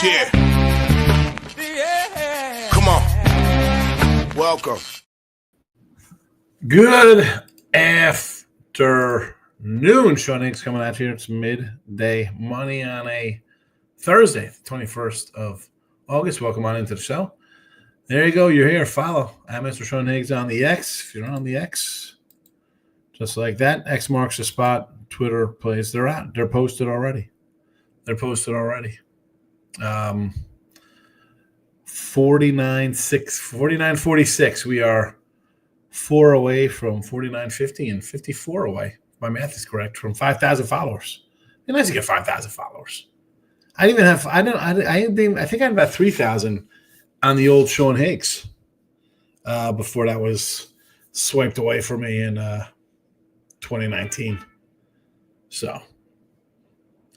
Yeah. Come on. Welcome. Good afternoon. Sean Higgs coming out here. It's midday money on a Thursday, the 21st of August. Welcome on into the show. There you go. You're here. Follow. I'm Mr. Sean Higgs on the X. If you're on the X, just like that, X marks the spot. Twitter plays. They're out. They're posted already. 49.46. We are 4 away from 49.50 and 54 away. My math is correct, from 5,000 followers. It'd be nice to get 5,000 followers. I think I had about 3,000 on the old Sean Higgs before that was swiped away from me in 2019. So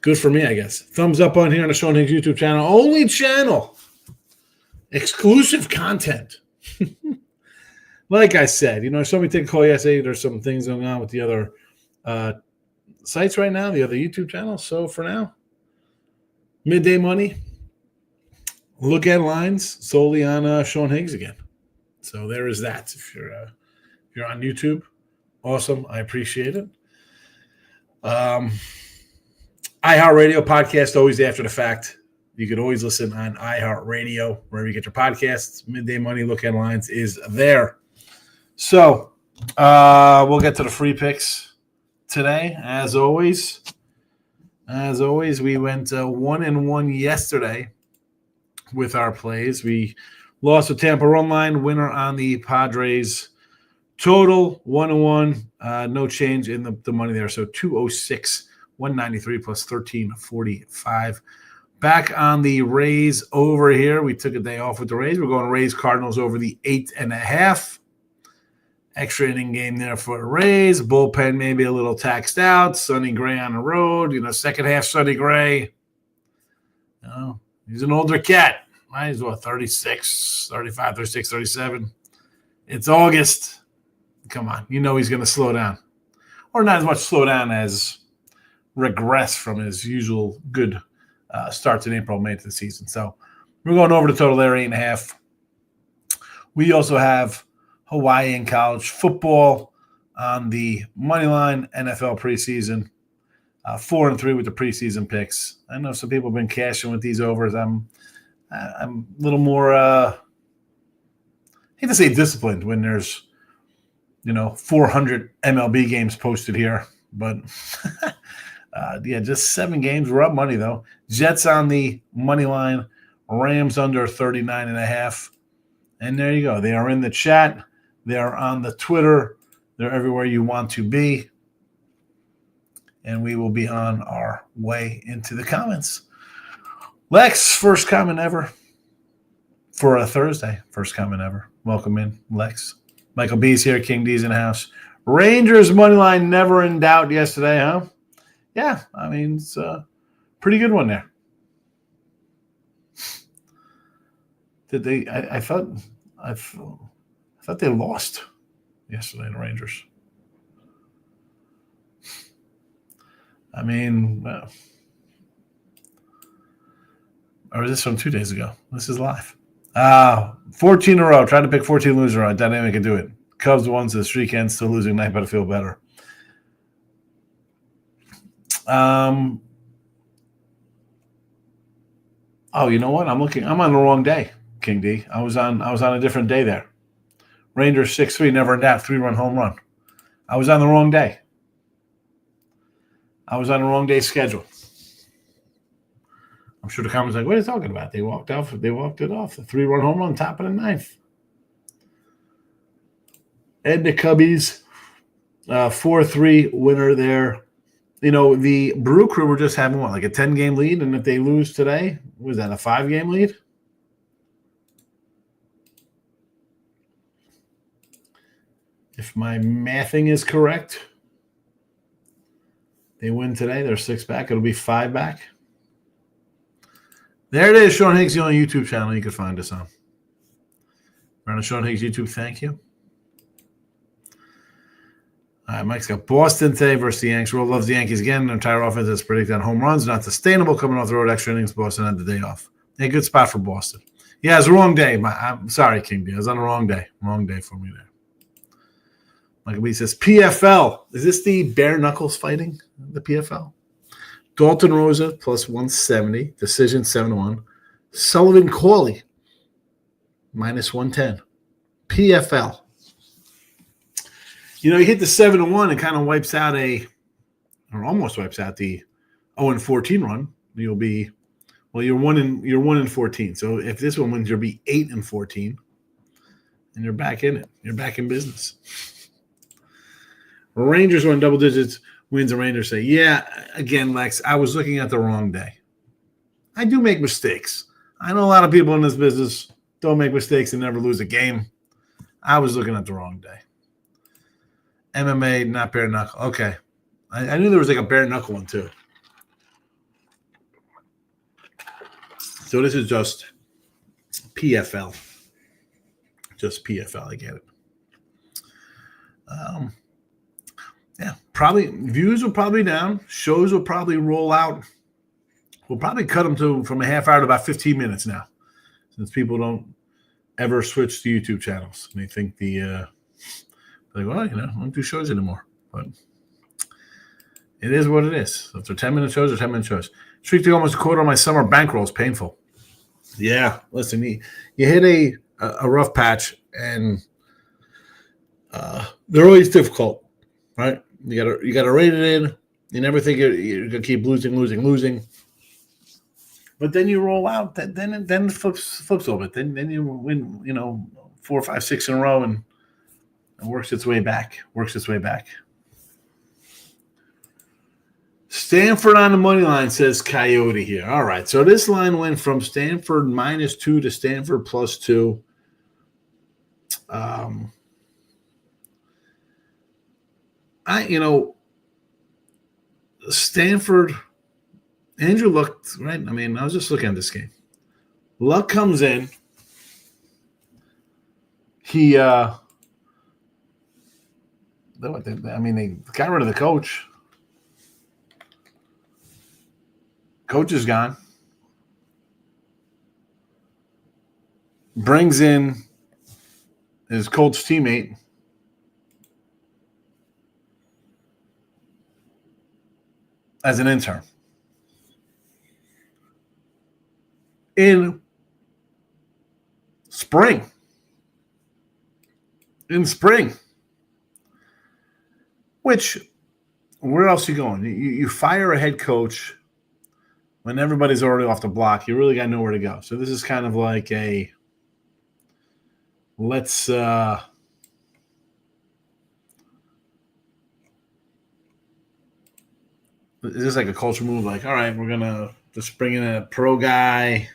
good for me, I guess. Thumbs up on here on the Sean Higgs YouTube channel. Only channel. Exclusive content. Like I said, somebody take a call yesterday. There's some things going on with the other sites right now, the other YouTube channels. So for now, midday money. Look at lines solely on Sean Higgs again. So there is that. If you're on YouTube, awesome. I appreciate it. iHeartRadio podcast always after the fact. You could always listen on iHeartRadio, wherever you get your podcasts. Midday Money, Look at Lines is there. So we'll get to the free picks today. As always, we went 1-1 yesterday with our plays. We lost the Tampa run line, winner on the Padres. Total 1-1, no change in the money there. So 206, 193 plus 1345. Back on the Rays over here. We took a day off with the Rays. We're going Rays Cardinals over the 8.5. Extra inning game there for the Rays. Bullpen maybe a little taxed out. Sonny Gray on the road. Second half Sonny Gray. He's an older cat. He's 36, 35, 36, 37. It's August. Come on. He's going to slow down. Or not as much slow down as regress from his usual good starts in April, May to the season. So we're going over the total there, 8.5. We also have Hawaii and college football on the money line, NFL preseason, 4-3 with the preseason picks. I know some people have been cashing with these overs. I'm a little more, I hate to say disciplined when there's, 400 MLB games posted here, but just 7 games. We're up money though. Jets on the money line, Rams under 39.5. And there you go. They are in the chat. They are on the Twitter. They're everywhere you want to be. And we will be on our way into the comments. Lex, first comment ever for a Thursday. First comment ever. Welcome in, Lex. Michael B's here. King D's in the house. Rangers money line never in doubt yesterday, huh? Yeah, it's a pretty good one there. Did they? I thought they lost yesterday, the Rangers. Or is this from 2 days ago? This is live. 14 in a row. Tried to pick 14 losers in a row. Dynamic can do it. Cubs won, so the streak ends. Still losing tonight, but I feel better. You know what? I'm on the wrong day, King D. I was on a different day there. Rangers 6-3, never in doubt, 3-run home run. I was on the wrong day. I was on the wrong day schedule. I'm sure the comments like, what are you talking about? They walked it off. The 3-run home run, top of the ninth. Ed the Cubbies, 4-3 winner there. The Brew Crew were just having a 10-game lead, and if they lose today, was that a 5-game lead? If my mathing is correct, they win today. They're 6 back. It'll be 5 back. There it is, Sean Higgs, the only YouTube channel you can find us on. We're on the Sean Higgs YouTube. Thank you. All right, Mike's got Boston today versus the Yankees. World loves the Yankees again. Their entire offense is predicted on home runs. Not sustainable coming off the road. Extra innings. Boston had the day off. A good spot for Boston. Yeah, it's the wrong day. I'm sorry, King D. I was on the wrong day. Wrong day for me there. Michael B says, PFL. Is this the bare knuckles fighting? The PFL? Dalton Rosa plus 170. Decision 7-1. Sullivan Cawley minus 110. PFL. You hit the 7-1 and kind of wipes out or almost wipes out the 0-14 run. You'll be, you're 1-14. So if this one wins, you'll be 8-14, and you're back in it. You're back in business. Rangers won double digits. Wins and Rangers say, yeah, again, Lex, I was looking at the wrong day. I do make mistakes. I know a lot of people in this business don't make mistakes and never lose a game. I was looking at the wrong day. MMA, not bare knuckle. Okay. I knew there was like a bare knuckle one too. So this is just PFL. Just PFL. I get it. Yeah, probably views will probably down. Shows will probably roll out. We'll probably cut them from a half hour to about 15 minutes now, since people don't ever switch to YouTube channels. And they think I don't do shows anymore. But it is what it is. So if they're 10-minute shows, they're 10-minute shows. Streak to almost a quarter on my summer bankroll is painful. Yeah, listen, you hit a rough patch, and they're always difficult, right? You gotta rate it in. You never think you're gonna keep losing. But then you roll out. Then it flips a little bit. Then you win, 4, 5, 6 in a row, and it works its way back. Stanford on the money line, says Coyote here. All right, so this line went from Stanford -2 to Stanford +2. Stanford, Andrew Luck, right? I mean, I was just looking at this game. Luck comes in. He, they got rid of the coach. Coach is gone. Brings in his Colts teammate. As an intern. In spring. Which, where else are you going? You fire a head coach when everybody's already off the block. You really got nowhere to go. So this is kind of like let's is this like a culture move? Like, all right, we're going to just bring in a pro guy,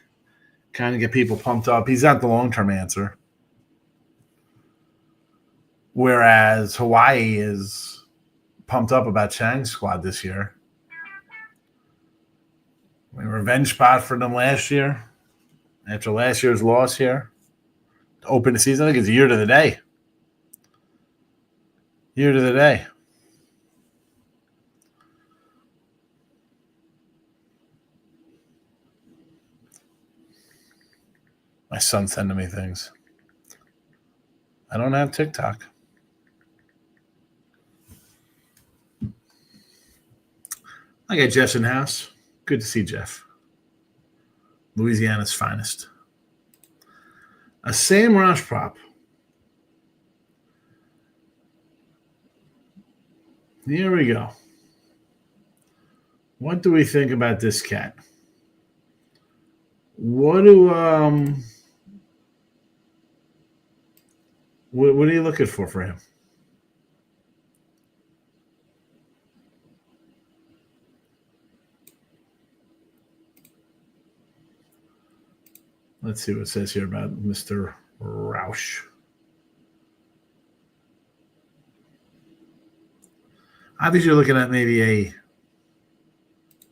kind of get people pumped up. He's not the long-term answer. Whereas Hawaii is pumped up about Chang's squad this year. I mean, revenge spot for them last year. After last year's loss here. To open the season, I think it's year to the day. My son's sending me things. I don't have TikTok. I got Jeff's in house. Good to see Jeff. Louisiana's finest. A Sam Roush prop. Here we go. What do we think about this cat? What are you looking for him? Let's see what it says here about Mr. Roush. Obviously, you're looking at maybe a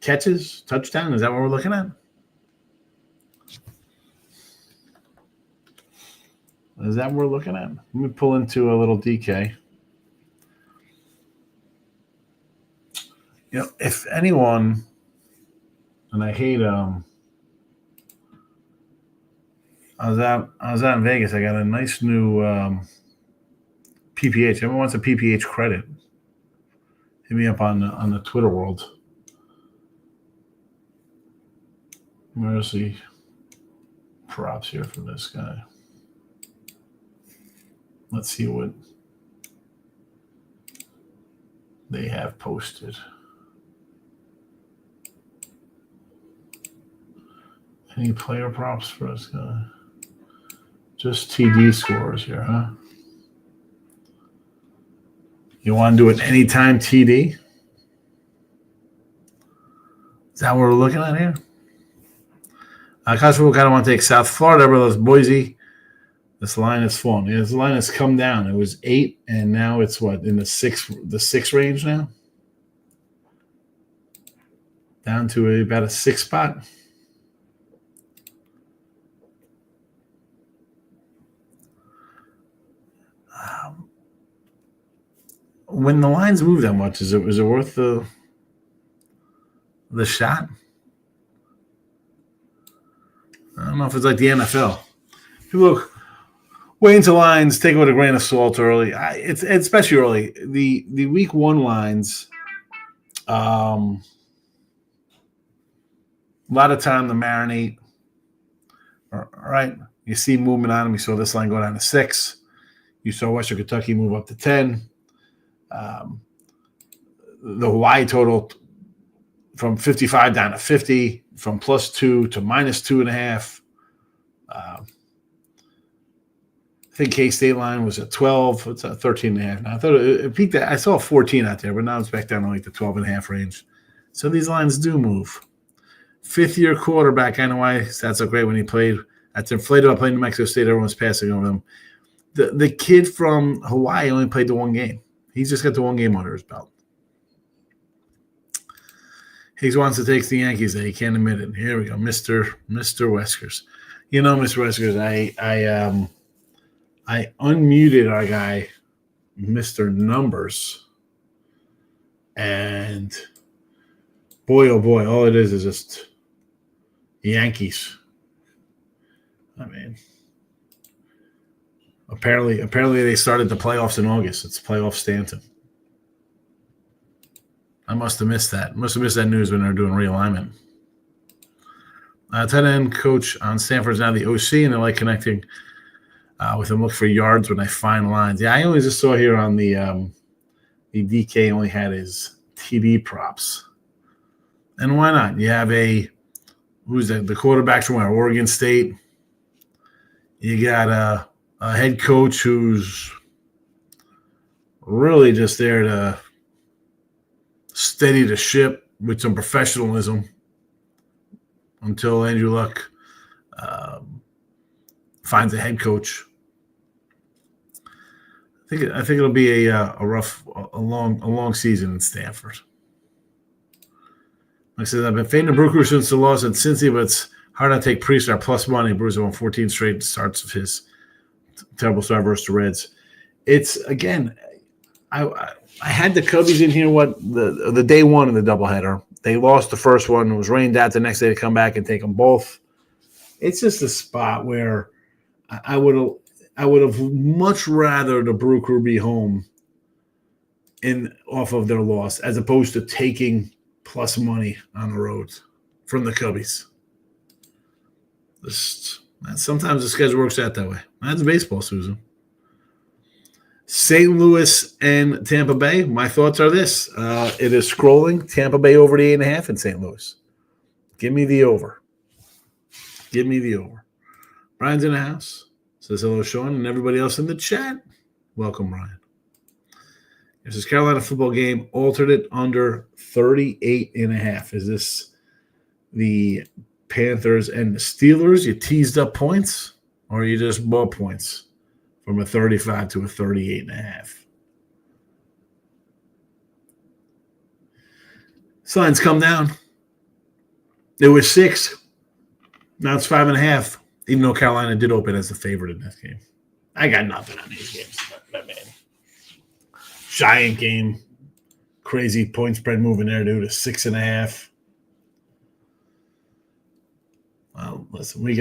catches, touchdown. Is that what we're looking at? Let me pull into a little DK. If anyone, and I hate I was out in Vegas. I got a nice new PPH. Everyone wants a PPH credit. Hit me up on the Twitter world. Where's the props here for this guy? Let's see what they have posted. Any player props for this guy? Just TD scores here, huh? You want to do an anytime TD? Is that what we're looking at here? College football kind of want to take South Florida, but it's Boise. This line has fallen. Yeah, this line has come down. It was 8, and now it's what, in the six range now? Down to about a 6 spot. When the lines move that much, is it worth the shot? I don't know if it's like the NFL. People look way into lines, take it with a grain of salt early. It's especially early. The week 1 lines, a lot of time to marinate. All right, you see movement on them. You saw this line go down to 6. You saw Western Kentucky move up to 10. The Hawaii total from 55 down to 50, from +2 to -2.5. I think K-State line was at 12. It's at 13.5 now. I thought it peaked at, I saw 14 out there, but now it's back down to like the 12.5 range. So these lines do move. 5th-year quarterback, I know why stats so great when he played. That's inflated about playing New Mexico State. Everyone's passing over them. The kid from Hawaii only played the 1 game. He's just got the 1 game under his belt. Higgs wants to take the Yankees. He can't admit it. Here we go, Mr. Weskers. You know, Mr. Weskers, I unmuted our guy, Mr. Numbers, and boy, oh boy, all it is just Yankees. I mean, apparently they started the playoffs in August. It's playoff Stanton. I must have missed that. Must have missed that news when they're doing realignment. Tight end coach on Stanford is now the OC, and they like connecting with him. Look for yards when they find lines. Yeah, I only just saw here on the DK only had his TD props. And why not? You have who's that? The quarterback from Oregon State. You got a head coach who's really just there to steady the ship with some professionalism until Andrew Luck finds a head coach. I think it'll be a long season in Stanford. Like I said, I've been fading the Brew Crew since the loss at Cincy, but it's hard to take Priest our plus money. Brewers won 14 straight starts of his terrible start versus the Reds. It's again, I had the Cubbies in here. The day 1 of the doubleheader, they lost the first one. It was rained out the next day to come back and take them both. It's just a spot where I would have much rather the Brew Crew be home off of their loss as opposed to taking plus money on the road from the Cubbies. Sometimes the schedule works out that way. That's baseball, Susan. St. Louis and Tampa Bay. My thoughts are this. It is scrolling. Tampa Bay over the 8.5 in St. Louis. Give me the over. Give me the over. Brian's in the house. Says hello, Sean, and everybody else in the chat. Welcome, Brian. This is Carolina football game. Alternate under 38.5. Is this the Panthers and the Steelers? You teased up points, or you just bought points from a 35 to a 38.5? Signs come down. It was 6. Now it's 5.5. Even though Carolina did open as the favorite in this game. I got nothing on these games. But man. Giant game. Crazy point spread moving there, dude, to 6.5. Well, Listen, we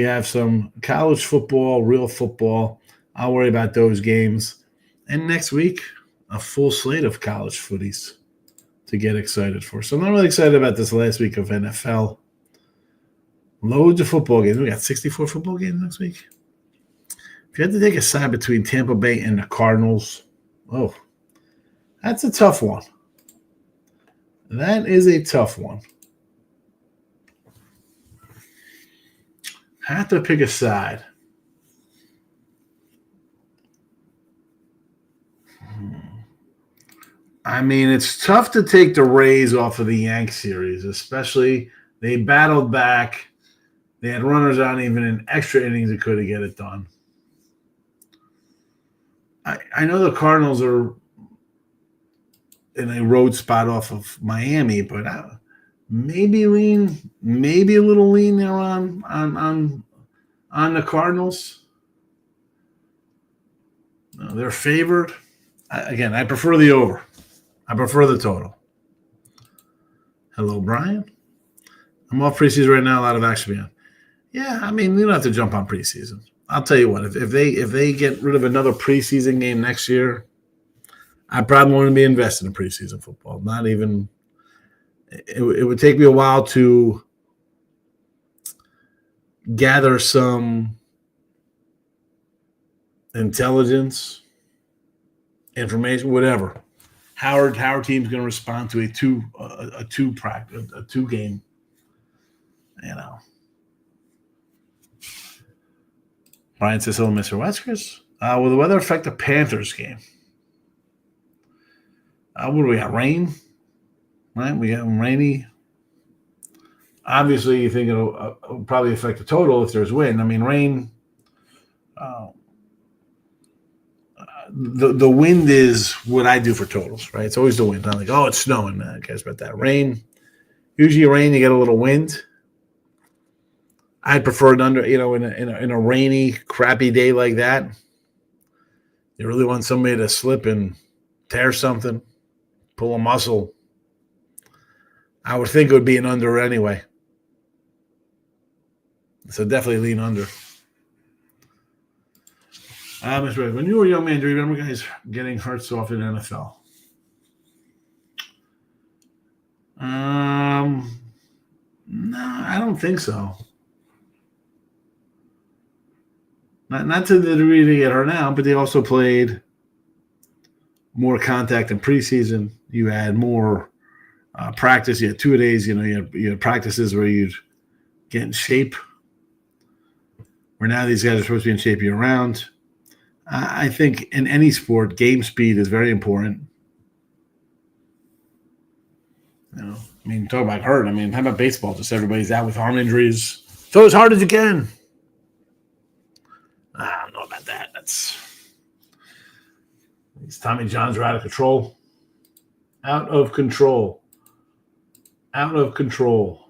have some college football, real football. I'll worry about those games. And next week, a full slate of college footies to get excited for. So I'm not really excited about this last week of NFL. Loads of football games. We got 64 football games next week. If you had to take a side between Tampa Bay and the Cardinals, oh, that's a tough one. That is a tough one. Have to pick a side. I mean, it's tough to take the Rays off of the Yanks series, especially they battled back. They had runners on even in extra innings that could have get it done. I know the Cardinals are in a road spot off of Miami, but maybe a little lean there on the Cardinals. No, they're favored. Again, I prefer the over. I prefer the total. Hello, Brian. I'm off preseason right now. A lot of action being on. Yeah, I mean, you don't have to jump on preseason. I'll tell you what. If they get rid of another preseason game next year, I probably wouldn't be invested in preseason football. Not even. It would take me a while to gather some intelligence, information, whatever. How our team's going to respond to a two game, Brian says, hello, Mr. Weskers. Will the weather affect the Panthers game? What do we got? Rain? Right? We got rainy. Obviously, you think it'll probably affect the total if there's wind. I mean, rain. The wind is what I do for totals, right? It's always the wind. I'm like, oh, it's snowing, man. Who cares about that? Rain. Usually rain, you get a little wind. I'd prefer it under, in a rainy, crappy day like that. You really want somebody to slip and tear something, pull a muscle. I would think it would be an under anyway. So definitely lean under. Mr. Red, when you were a young man, do you remember guys getting hurt so often in the NFL? No, I don't think so. Not to the degree they get hurt now, but they also played more contact in preseason. You had more practice. You had 2 days. You had practices where you'd get in shape. Where now these guys are supposed to be in shape year round. I think in any sport, game speed is very important. Talk about hurt. How about baseball? Just everybody's out with arm injuries. Throw as hard as you can. I don't know about that. These Tommy Johns are out of control. Out of control. Out of control.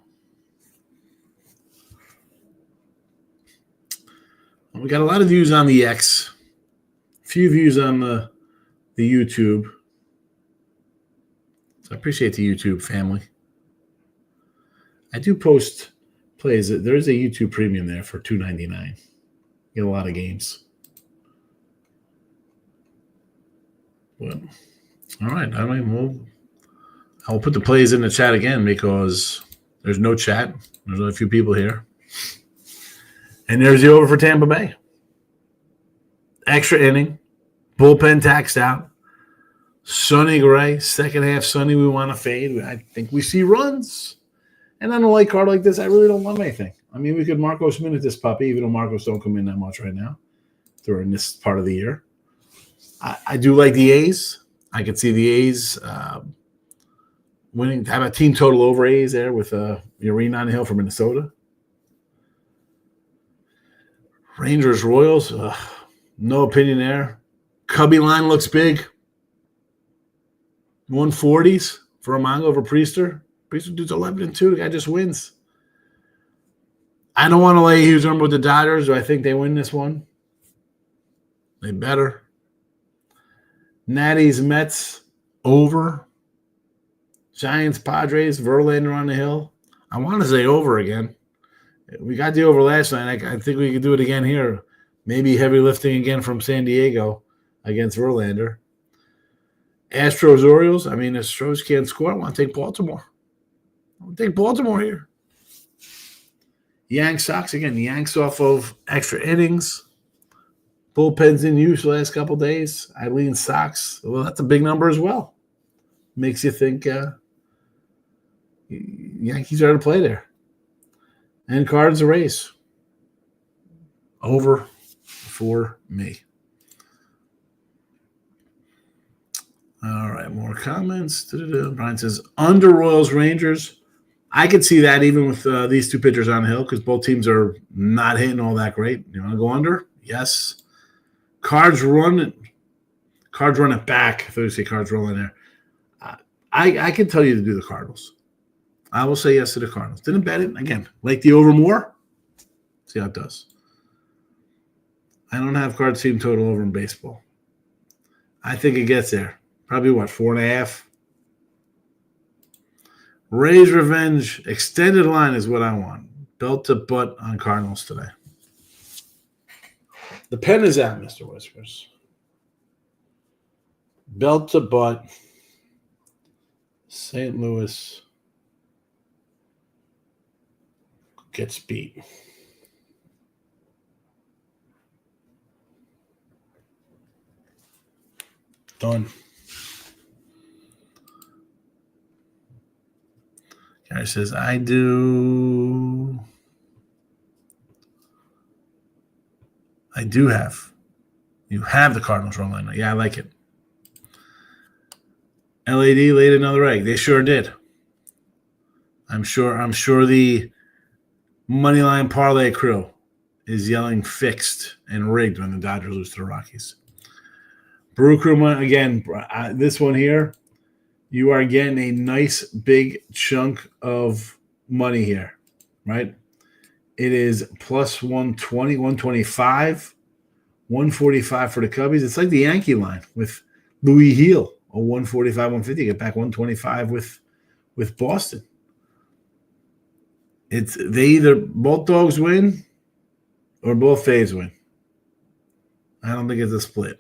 We got a lot of views on the X. Few views on the YouTube. So I appreciate the YouTube family. I do post plays. There is a YouTube premium there for $2.99. Get a lot of games. But, all right. I'll put the plays in the chat again because there's no chat. There's only a few people here. And there's the over for Tampa Bay. Extra inning. Bullpen taxed out. Sonny Gray. Second half Sonny we want to fade. I think we see runs. And on a light card like this, I really don't love anything. We could Marcos Minute this puppy, even though Marcos don't come in that much right now during this part of the year. I do like the A's. I could see the A's winning. How about team total over A's there with Urena on the hill from Minnesota? Rangers Royals, no opinion there. Cubby line looks big. 140s for Amongo over Priester. Priester dude's 11-2. The guy just wins. I don't want to lay a huge number with the Dodgers. Do I think they win this one? They better. Natty's Mets over. Giants Padres, Verlander on the hill. I want to say over again. We got the over last night. I think we could do it again here. Maybe heavy lifting again from San Diego against Verlander. Astros, Orioles. I mean, the Astros can't score. I want to take Baltimore. I'll take Baltimore here. Yanks, Sox. Again, the Yanks off of extra innings. Bullpen's in use the last couple days. I lean Sox. Well, that's a big number as well. Makes you think Yankees are to play there. And Cards, Rays. Over for me. All right, more comments. Brian says, under Royals, Rangers. I could see that even with these two pitchers on the hill because both teams are not hitting all that great. You want to go under? Yes. Cards run it back. If I say Cards rolling there. I can tell you to do the Cardinals. I will say yes to the Cardinals. Didn't bet it. Again, like the over more. See how it does. I don't have Cards team total over in baseball. I think it gets there. Probably, 4.5? Rays revenge. Extended line is what I want. Belt to butt on Cardinals today. The pen is out, Mr. Whiskers. Belt to butt. St. Louis gets beat. Done. Gary says, I do have. You have the Cardinals run line. Yeah, I like it. LAD laid another egg. They sure did. I'm sure the Moneyline Parlay crew is yelling fixed and rigged when the Dodgers lose to the Rockies. Brew Crew, again, this one here, you are getting a nice big chunk of money here, right? It is plus 120, 125, 145 for the Cubbies. It's like the Yankee line with Louis Heel, a 145, 150. Get back 125 with Boston. They either both dogs win or both faves win. I don't think it's a split.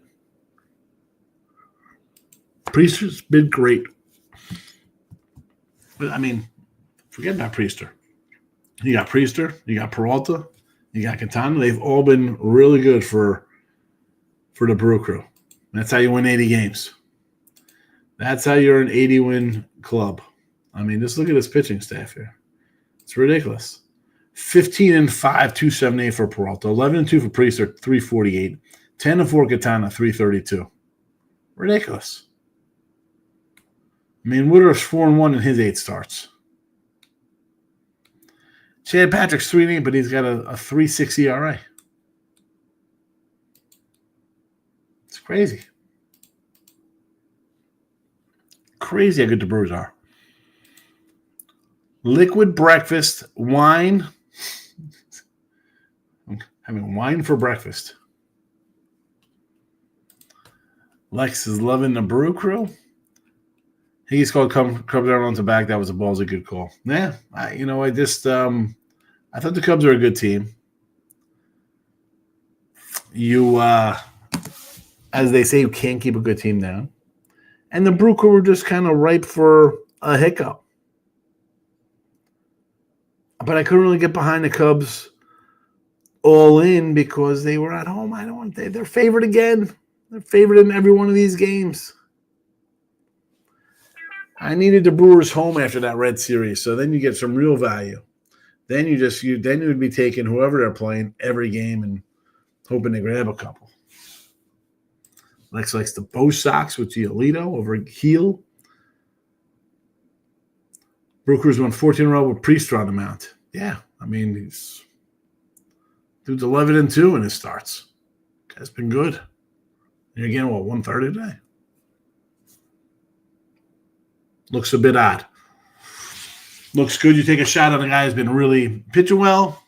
Priester's been great. But, I mean, forget about Priester. You got Priester, you got Peralta, you got Quintana. They've all been really good for the Brew Crew. That's how you win 80 games. That's how you're an 80-win club. I mean, just look at this pitching staff here. It's ridiculous. 15-5, 278 for Peralta. 11-2 for Priester, 348. 10-4 Quintana, 332. Ridiculous. I mean, Woodruff's 4-1 in his 8 starts. Chad Patrick's 3-8, but he's got a 3.6 ERA. It's crazy. Crazy how good the Brewers are. Liquid breakfast, wine. I'm having wine for breakfast. Lex is loving the Brew Crew. He's called Cubs down on to back. That was a ballsy good call. Yeah, I thought the Cubs are a good team. As they say, you can't keep a good team down. And the Brew Crew were just kind of ripe for a hiccup. But I couldn't really get behind the Cubs all in because they were at home. They're favored again. They're favored in every one of these games. I needed the Brewers home after that Red Series, so then you get some real value. Then you would be taking whoever they're playing every game and hoping to grab a couple. Lex likes the Bo Sox with Giolito over Heel. Brewers won 14 in a row with Priester on the mound. Yeah, I mean, dude's 11-2 in his starts. Guy's been good. You're getting, 130 today? Looks a bit odd. Looks good. You take a shot on a guy who's been really pitching well.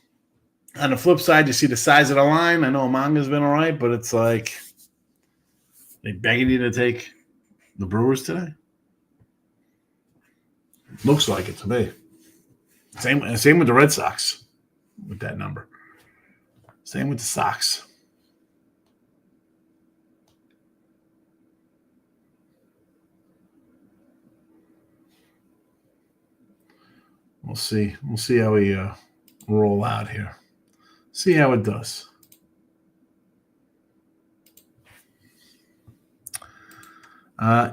On the flip side, you see the size of the line. I know Manga's been all right, but it's like they begging you to take the Brewers today. Looks like it to me. Same with the Red Sox. with that number. Same with the Sox. We'll see. We'll see how we roll out here. See how it does.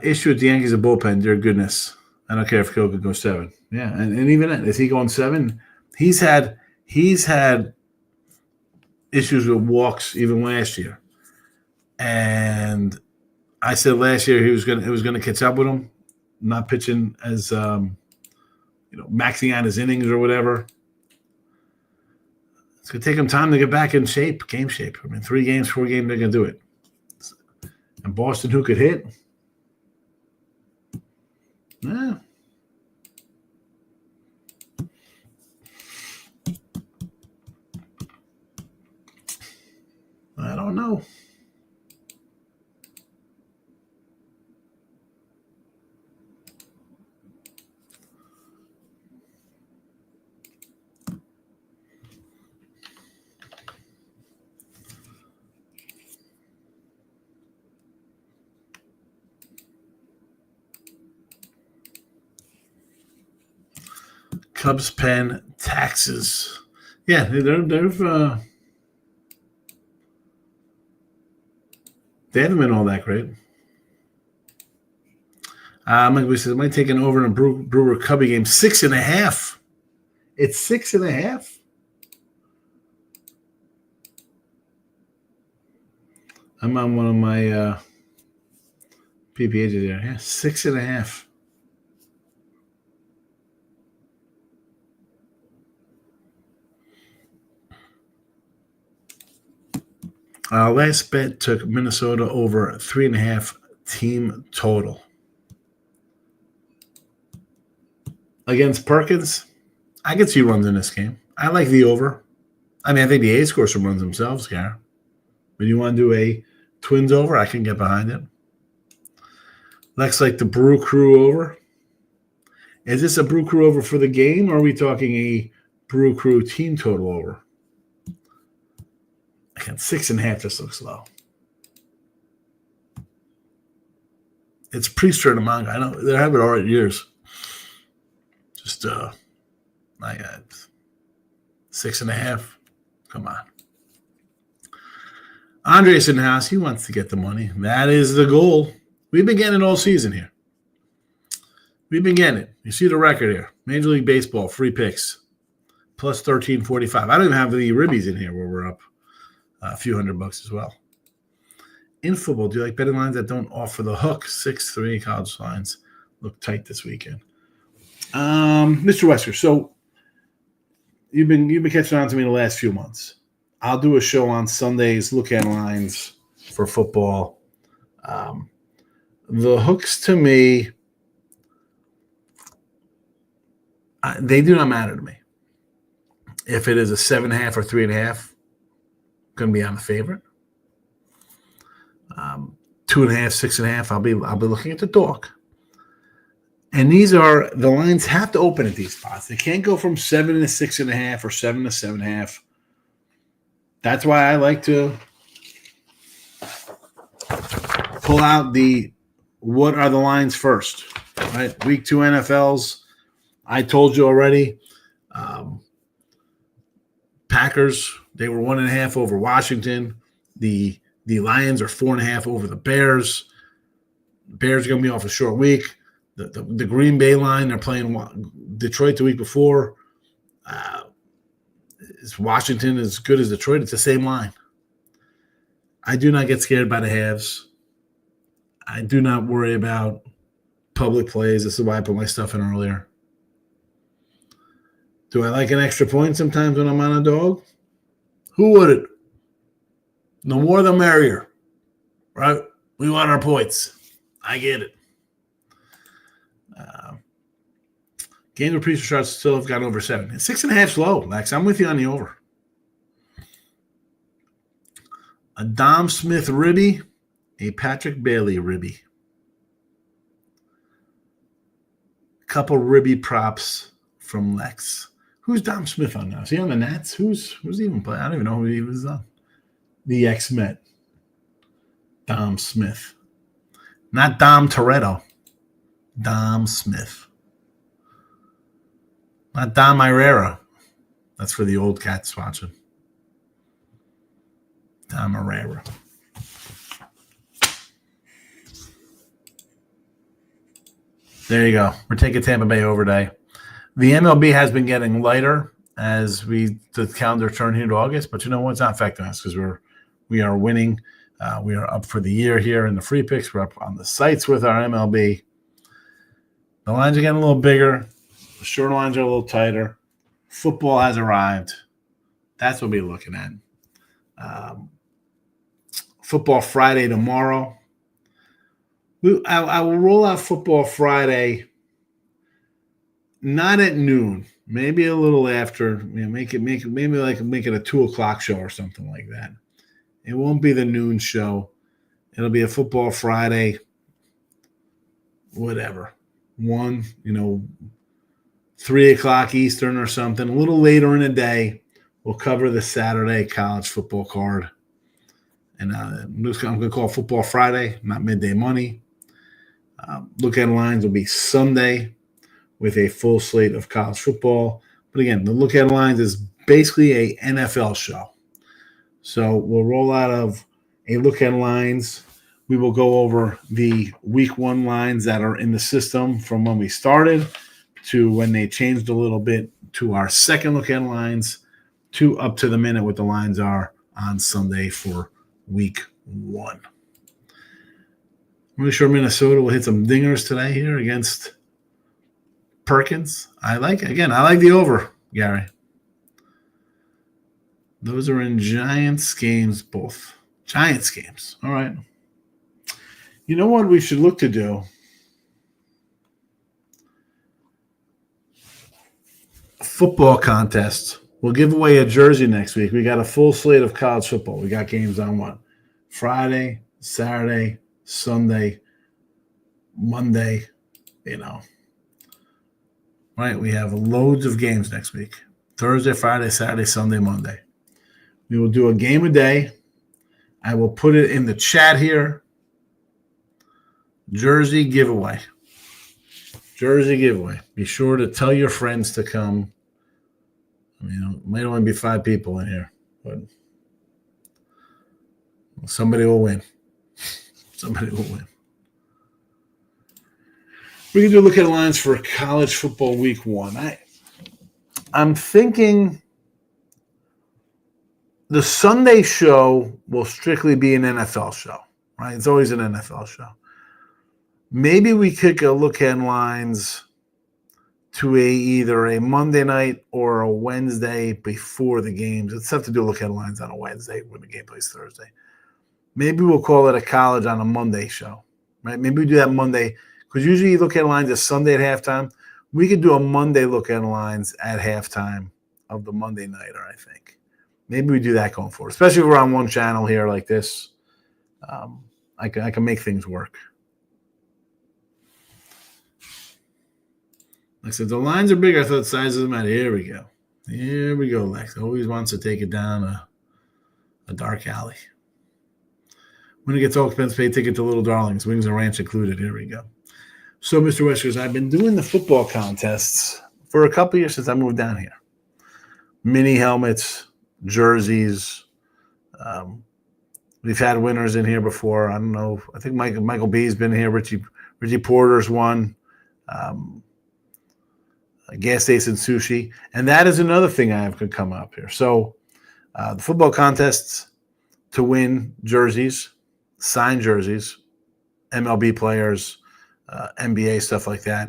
Issue with the Yankees of bullpen, dear goodness. I don't care if Hill could go 7. Yeah, and even then, is he going 7? He's had issues with walks even last year. And I said last year it was gonna catch up with him, not pitching as maxing out his innings or whatever. It's gonna take him time to get back in shape, game shape. I mean, 3 games, 4 games, they're gonna do it. And Boston, who could hit? Yeah. I don't know. Cubs pen taxes. Yeah, they haven't been all that great. We said, am I taking over in a Brewer Cubby game? 6.5. It's 6.5. I'm on one of my PPAs there. Yeah, 6.5. Last bet took Minnesota over 3.5 team total. Against Perkins, I can see runs in this game. I like the over. I mean, I think the A's score some runs themselves, Gary. When you want to do a Twins over, I can get behind it. Lex like the Brew Crew over. Is this a Brew Crew over for the game, or are we talking a Brew Crew team total over? Again, 6.5 just looks low. It's Priester and Manga. I know they have it all years. Just I got 6.5. Come on. Andres in the house. He wants to get the money. That is the goal. We've been getting it all season here. We've been getting it. You see the record here. Major League Baseball, free picks, plus 1345. I don't even have the ribbies in here where we're up a few $100 as well. In football, do you like betting lines that don't offer the hook? 6-3 college lines look tight this weekend. Mr. Wesker, so you've been catching on to me the last few months. I'll do a show on Sundays, look at lines for football. The hooks to me, they do not matter to me. If it is a 7.5 or 3.5, going to be on the favorite. 2.5, 6.5, I'll be looking at the dog. And these are the lines have to open at these spots. They can't go from 7 to 6.5 or 7 to 7.5. That's why I like to pull out what are the lines first, right? Week 2 NFLs. I told you already. Packers, they were 1.5 over Washington. The Lions are 4.5 over the Bears. Bears are going to be off a short week. The Green Bay line, they're playing Detroit the week before. Is Washington as good as Detroit? It's the same line. I do not get scared by the halves. I do not worry about public plays. This is why I put my stuff in earlier. Do I like an extra point sometimes when I'm on a dog? Who wouldn't? The more the merrier, right? We want our points. I get it. Games of Priester shots still have gone over 7. 6.5 low, Lex. I'm with you on the over. A Dom Smith ribby, a Patrick Bailey ribby. A couple ribby props from Lex. Who's Dom Smith on now? Is he on the Nats? Who's he even playing? I don't even know who he was on. The ex-Met. Dom Smith. Not Dom Toretto. Dom Smith. Not Dom Irera. That's for the old cats watching. Dom Irera. There you go. We're taking Tampa Bay over today. The MLB has been getting lighter as the calendar turn here to August, but you know what? It's not affecting us because we are winning. We are up for the year here in the free picks. We're up on the sites with our MLB. The lines are getting a little bigger. The short lines are a little tighter. Football has arrived. That's what we're looking at. Football Friday tomorrow. I will roll out Football Friday, not at noon, maybe a little after. Make it a 2:00 show or something like that. It won't be the noon show. It'll be a Football Friday, whatever, 3:00 Eastern or something. A little later in the day, we'll cover the Saturday college football card. And I'm going to call it Football Friday, not Midday Money. Look at lines will be Sunday with a full slate of college football. But again, the look at lines is basically a NFL show. So we'll roll out of a look at lines. We will go over the week 1 lines that are in the system from when we started to when they changed a little bit to our second look at lines to up to the minute what the lines are on Sunday for week 1. I'm really sure Minnesota will hit some dingers today here against Perkins. I like the over, Gary. Those are in Giants games, both. Giants games. All right. You know what we should look to do? A football contest. We'll give away a jersey next week. We got a full slate of college football. We got games on what? Friday, Saturday, Sunday, Monday, Right? We have loads of games next week. Thursday, Friday, Saturday, Sunday, Monday. We will do a game a day. I will put it in the chat here. Jersey giveaway. Jersey giveaway. Be sure to tell your friends to come. It might only be 5 people in here, but somebody will win. Somebody will win. We can do a look at lines for college football week 1. I'm thinking the Sunday show will strictly be an NFL show, right? It's always an NFL show. Maybe we could go look at lines to either a Monday night or a Wednesday before the games. It's tough to do look at lines on a Wednesday when the game plays Thursday. Maybe we'll call it a college on a Monday show, right? Maybe we do that Monday because usually you look at lines as Sunday at halftime. We could do a Monday look at lines at halftime of the Monday nighter, I think. Maybe we do that going forward, especially if we're on one channel here like this. I can make things work. Like I said, the lines are bigger. I thought the size doesn't matter. Here we go. Here we go, Lex. Always wants to take it down a dark alley. When it gets all expense, pay ticket to Little Darlings, Wings and Ranch included. Here we go. So, Mr. Weskers, I've been doing the football contests for a couple of years since I moved down here. Mini helmets, jerseys. We've had winners in here before. I don't know. I think Michael B's been here. Richie Porter's won. Gas station sushi. And that is another thing I have could come up here. So the football contests to win jerseys, signed jerseys, MLB players, NBA, stuff like that.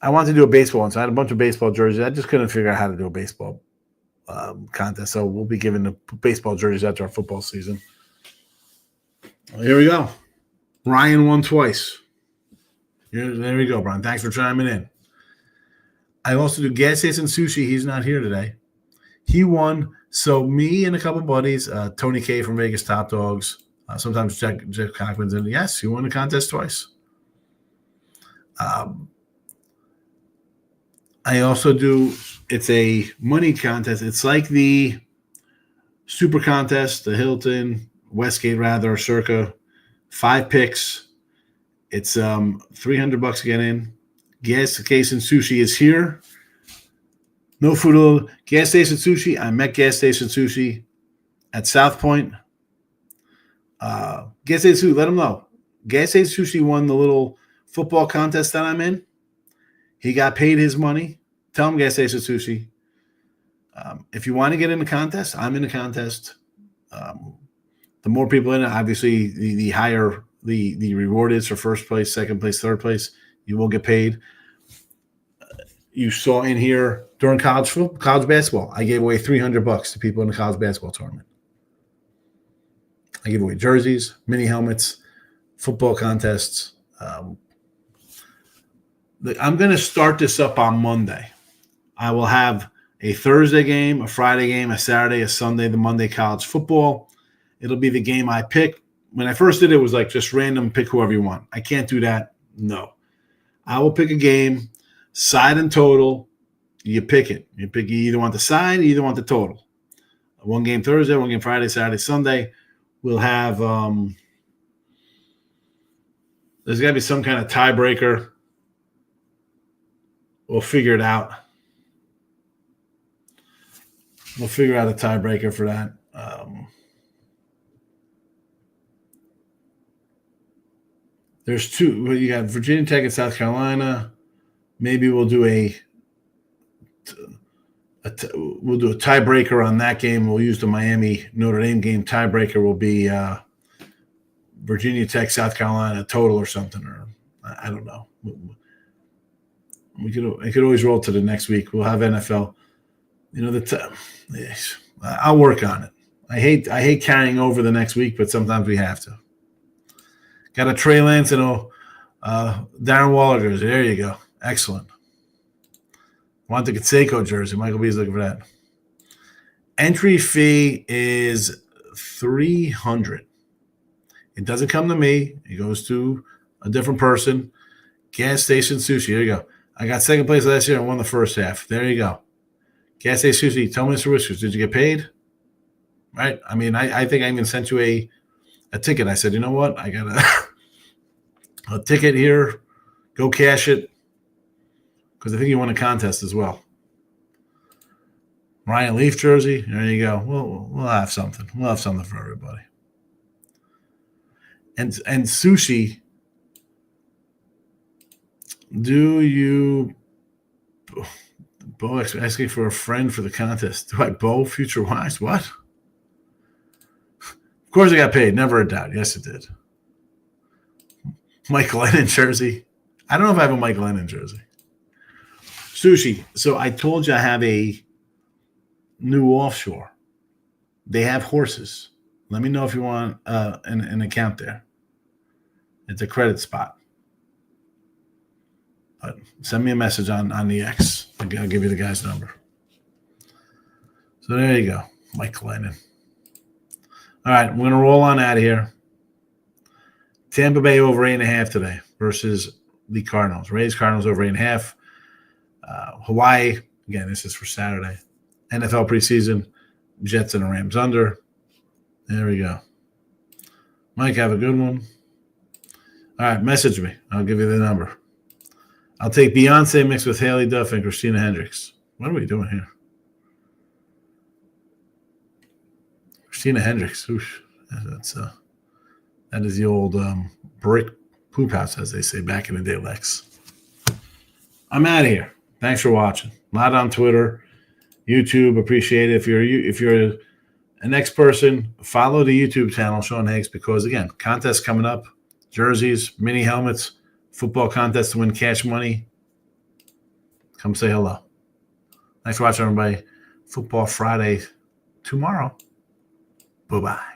I wanted to do a baseball one. So I had a bunch of baseball jerseys. I just couldn't figure out how to do a baseball contest. So we'll be giving the baseball jerseys after our football season. Well, here we go. Ryan won twice. There we go, Brian. Thanks for chiming in. I also do gas station sushi. He's not here today. He won. So me and a couple buddies, Tony K from Vegas Top Dogs, sometimes Jeff Cochran's in. Yes, he won the contest twice. I also do, it's a money contest. It's like the Super Contest, the Hilton, Westgate rather, circa 5 picks. It's $300 to get in. Gas Station Sushi is here. No food. Gas Station Sushi. I met Gas Station Sushi at South Point. Gas Station Sushi, let them know. Gas Station Sushi won the little football contest that I'm in. He got paid his money. Tell him Gas Station Sushi. If you want to get in the contest, I'm in the contest. The more people in it, obviously, the higher the reward is for first place, second place, third place. You will get paid. You saw in here during college basketball, I gave away $300 to people in the college basketball tournament. I gave away jerseys, mini helmets, football contests. I'm going to start this up on Monday. I will have a Thursday game, a Friday game, a Saturday, a Sunday, the Monday college football. It'll be the game I pick. When I first did it, it was like just random, pick whoever you want. I can't do that. No. I will pick a game, side and total. You pick it. You either want the side, you either want the total. One game Thursday, one game Friday, Saturday, Sunday. We'll have there's got to be some kind of tiebreaker. We'll figure it out. We'll figure out a tiebreaker for that. There's two. You got Virginia Tech and South Carolina. Maybe we'll do a tiebreaker on that game. We'll use the Miami Notre Dame game. Tiebreaker will be Virginia Tech, South Carolina total or something, or I don't know. It could always roll to the next week. We'll have NFL. I'll work on it. I hate carrying over the next week, but sometimes we have to. Got a Trey Lance and Darren Waller jersey. There you go. Excellent. Want the Canseco jersey. Michael B is looking for that. Entry fee is $300. It doesn't come to me. It goes to a different person. Gas Station Sushi. There you go. I got second place last year and won the first half. There you go. Gas Station Sushi. Tell me, Mr. Whiskers, did you get paid? Right? I mean, I think I even sent you a ticket. I said, you know what? I got a ticket here. Go cash it. Because I think you won a contest as well. Ryan Leaf jersey. There you go. We'll have something. We'll have something for everybody. And sushi. Do you Bo asking for a friend for the contest? Do I bow future wives? What? Of course I got paid. Never a doubt. Yes, it did. Michael Lennon jersey. I don't know if I have a Michael Lennon jersey. Sushi. So I told you I have a new offshore. They have horses. Let me know if you want an account there. It's a credit spot. But send me a message on the X. I'll give you the guy's number. So there you go. Mike Lennon. All right, we're going to roll on out of here. Tampa Bay over 8.5 today versus the Cardinals. Rays Cardinals over 8.5. Hawaii, again, this is for Saturday. NFL preseason, Jets and the Rams under. There we go. Mike, have a good one. All right, message me. I'll give you the number. I'll take Beyonce mixed with Haley Duff and Christina Hendricks. What are we doing here? Christina Hendricks. Oosh, that is the old brick poop house, as they say back in the day, Lex. I'm out of here. Thanks for watching. A lot on Twitter, YouTube. Appreciate it. If you're a next person, follow the YouTube channel, Sean Higgs, because again, contests coming up, jerseys, mini helmets, football contest to win cash money. Come say hello. Thanks for watching, everybody. Football Friday tomorrow. Bye-bye.